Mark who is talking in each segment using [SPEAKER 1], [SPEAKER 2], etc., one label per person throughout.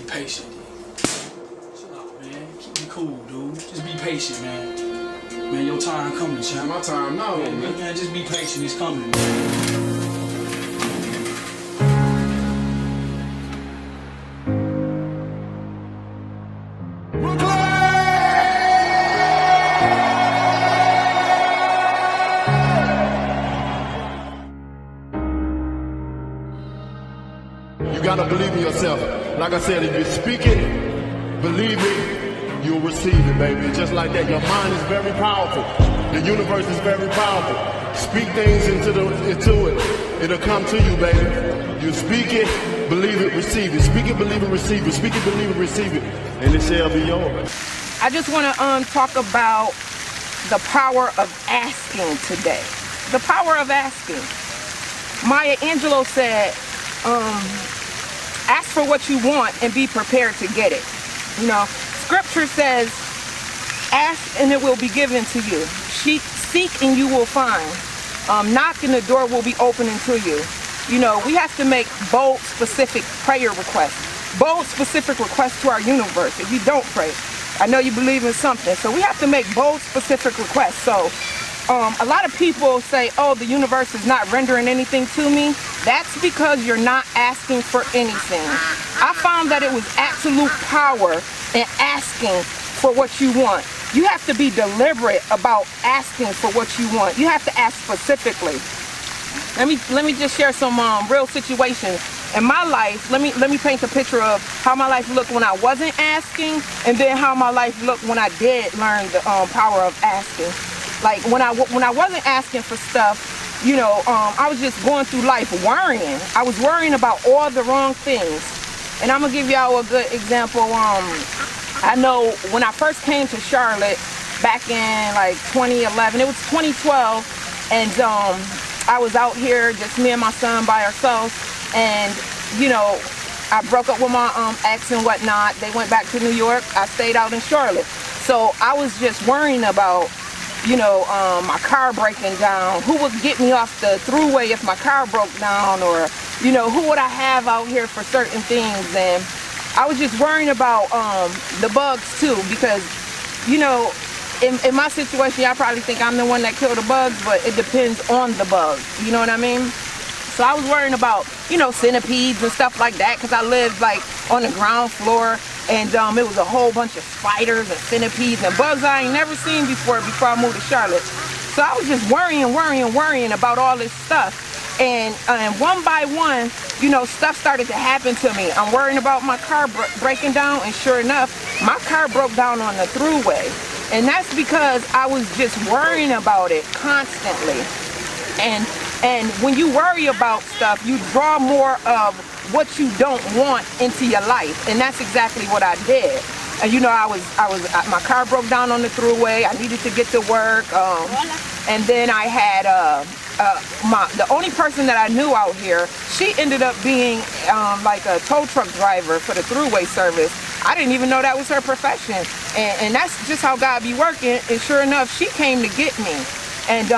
[SPEAKER 1] Be patient. Chill out, man. Keep it cool, dude. Just be patient, man. Man, your time coming, champ.
[SPEAKER 2] My time now,
[SPEAKER 1] man. Man, just be patient. It's coming, man.
[SPEAKER 2] You gotta believe in yourself. Like I said, if you speak it, believe it, you'll receive it, baby. Just like that, your mind is very powerful. The universe is very powerful. Speak things into it. It'll come to you, baby. You speak it, believe it, receive it. Speak it, believe it, receive it. Speak it, believe it, receive it. And it shall be yours.
[SPEAKER 3] I just want to talk about the power of asking today. The power of asking. Maya Angelou said, ask for what you want and be prepared to get it. You know, scripture says, ask and it will be given to you. Seek and you will find. Knock and the door will be opening to you. You know, we have to make bold, specific prayer requests. Bold, specific requests to our universe. If you don't pray, I know you believe in something. So we have to make bold, specific requests. So a lot of people say, oh, the universe is not rendering anything to me. That's because you're not asking for anything. I found that it was absolute power in asking for what you want. You have to be deliberate about asking for what you want. You have to ask specifically. Let me just share some real situations in my life. Let me paint a picture of how my life looked when I wasn't asking, and then how my life looked when I did learn the power of asking. Like when I wasn't asking for stuff, you know, I was just going through life worrying. I was worrying about all the wrong things. And I'm gonna give y'all a good example. I know when I first came to Charlotte back in like 2011, it was 2012, and I was out here, just me and my son by ourselves, and you know, I broke up with my ex and whatnot. They went back to New York. I stayed out in Charlotte. So I was just worrying about, you know, my car breaking down. Who would get me off the thruway if my car broke down? Or, you know, who would I have out here for certain things? And I was just worrying about the bugs too, because, you know, in my situation, y'all probably think I'm the one that killed the bugs, but it depends on the bug. You know what I mean? So I was worrying about, you know, centipedes and stuff like that, because I lived like on the ground floor, and it was a whole bunch of spiders and centipedes and bugs I ain't never seen before I moved to Charlotte. So I was just worrying about all this stuff. And one by one, you know, stuff started to happen to me. I'm worrying about my car breaking down, and sure enough, my car broke down on the thruway. And that's because I was just worrying about it constantly. And when you worry about stuff, you draw more of what you don't want into your life. And that's exactly what I did. And you know, my car broke down on the thruway. I needed to get to work. And then I had the only person that I knew out here, she ended up being like a tow truck driver for the thruway service. I didn't even know that was her profession. And that's just how God be working. And sure enough, she came to get me. And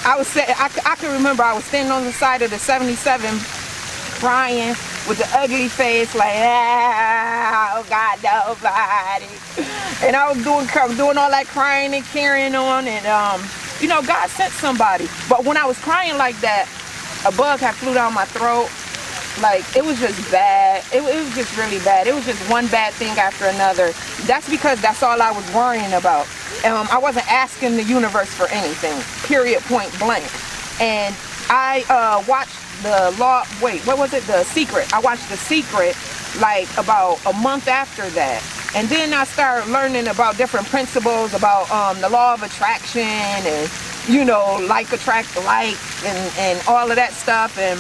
[SPEAKER 3] I can remember I was standing on the side of the 77 crying with the ugly face, like, oh God, nobody. And I was doing all that crying and carrying on, and you know, God sent somebody. But when I was crying like that, a bug had flew down my throat. Like, it was just bad. It was just really bad. It was just one bad thing after another. That's because that's all I was worrying about. I wasn't asking the universe for anything, period, point blank. And I watched The Secret. I watched The Secret like about a month after that. And then I started learning about different principles about the law of attraction, and, you know, like attract like, and all of that stuff. And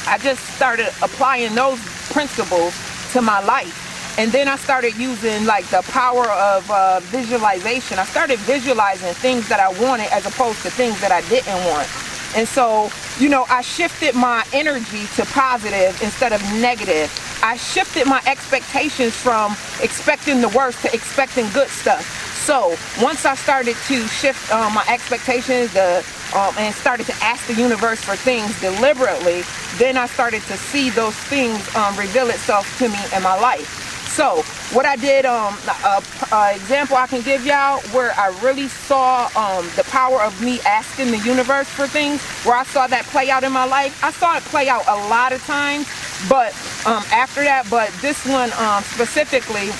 [SPEAKER 3] I just started applying those principles to my life. And then I started using like the power of visualization. I started visualizing things that I wanted as opposed to things that I didn't want. And so, you know, I shifted my energy to positive instead of negative. I shifted my expectations from expecting the worst to expecting good stuff. So once I started to shift my expectations, the and started to ask the universe for things deliberately, then I started to see those things reveal itself to me in my life. So what I did, example I can give y'all where I really saw the power of me asking the universe for things, where I saw that play out in my life. I saw it play out a lot of times, but after that, but this one specifically,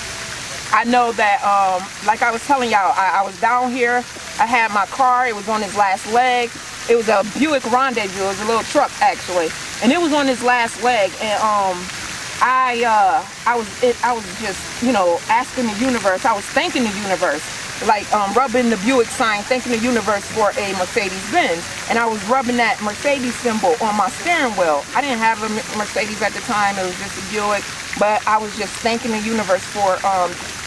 [SPEAKER 3] I know that, like I was telling y'all, I was down here, I had my car, it was on its last leg. It was a Buick Rendezvous, it was a little truck actually, and it was on its last leg, and I was just, you know, asking the universe. I was thanking the universe, like rubbing the Buick sign, thanking the universe for a Mercedes-Benz, and I was rubbing that Mercedes symbol on my steering wheel. I didn't have a Mercedes at the time; it was just a Buick, but I was just thanking the universe for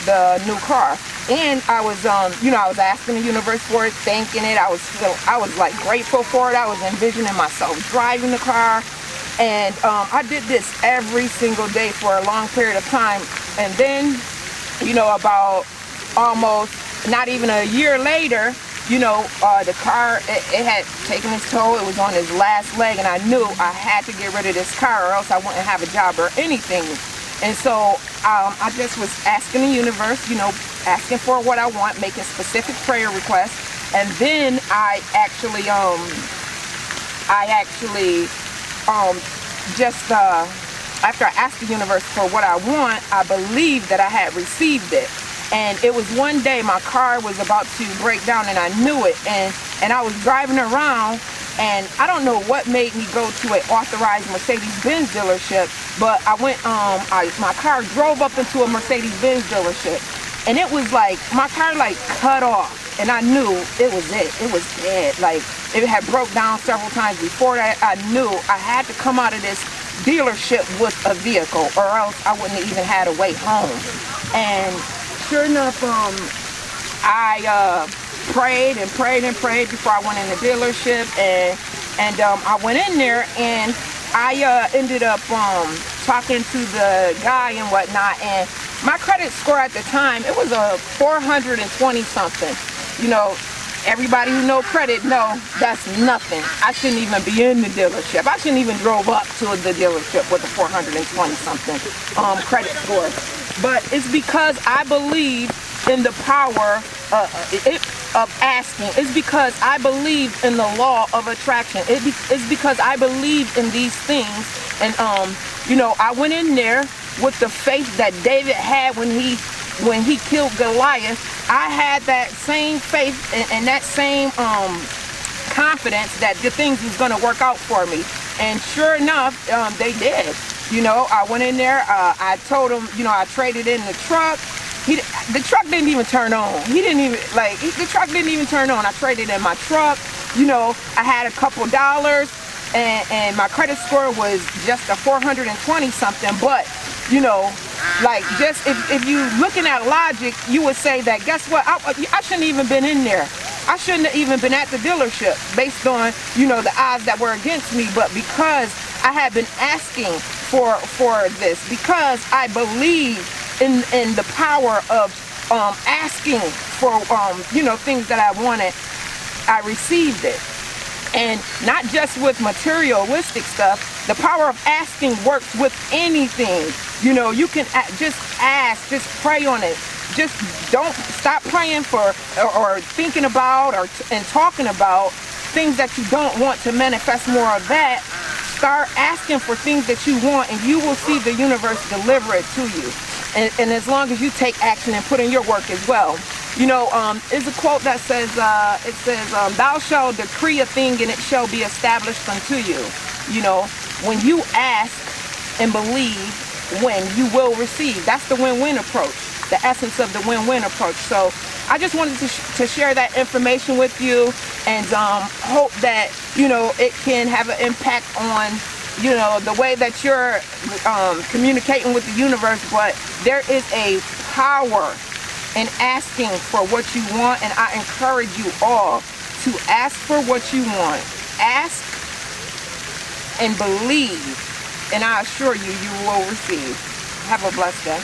[SPEAKER 3] the new car. And I was, you know, I was asking the universe for it, thanking it. I was like grateful for it. I was envisioning myself driving the car. And I did this every single day for a long period of time. And then, you know, about almost not even a year later, you know, the car, it had taken its toll. It was on its last leg, and I knew I had to get rid of this car or else I wouldn't have a job or anything. And so I just was asking the universe, you know, asking for what I want, making specific prayer requests. And then I actually after I asked the universe for what I want, I believed that I had received it. And it was one day my car was about to break down, and I knew it. And I was driving around, and I don't know what made me go to an authorized Mercedes-Benz dealership, but I went, my car drove up into a Mercedes-Benz dealership, and it was like, my car like cut off. And I knew it was it. It was dead. Like, it had broke down several times before that. I knew I had to come out of this dealership with a vehicle, or else I wouldn't have even had a way home. And sure enough, I prayed and prayed and prayed before I went in the dealership, and I went in there, and I ended up talking to the guy and whatnot, and my credit score at the time, it was a 420 something. You know, everybody who know credit know that's nothing. I shouldn't even be in the dealership. I shouldn't even drove up to the dealership with a 420 something credit score. But it's because I believe in the power of asking. It's because I believe in the law of attraction. It's because I believe in these things. And you know, I went in there with the faith that David had when he killed Goliath. I had that same faith and that same confidence that the things was going to work out for me. And sure enough, they did. You know, I went in there, I told him, you know, I traded in the truck. The truck didn't even turn on. The truck didn't even turn on. I traded in my truck. You know, I had a couple dollars, and my credit score was just a 420 something. But, you know, like, just if you looking at logic, you would say that, guess what, I shouldn't even been in there. I shouldn't have even been at the dealership based on, you know, the odds that were against me. But because I had been asking for this, because I believe in the power of asking for you know, things that I wanted, I received it. And not just with materialistic stuff, the power of asking works with anything. You know, you can just ask, just pray on it. Just don't stop praying for or thinking about and talking about things that you don't want to manifest more of that. Start asking for things that you want, and you will see the universe deliver it to you. And as long as you take action and put in your work as well. You know, there's a quote that says, thou shalt decree a thing and it shall be established unto you. You know, when you ask and believe, when you will receive. That's the win-win approach, the essence of the win-win approach. So I just wanted to share that information with you, and hope that, you know, it can have an impact on, you know, the way that you're communicating with the universe. But there is a power in asking for what you want, and I encourage you all to ask for what you want. Ask and believe, and I assure you, you will receive. Have a blessed day.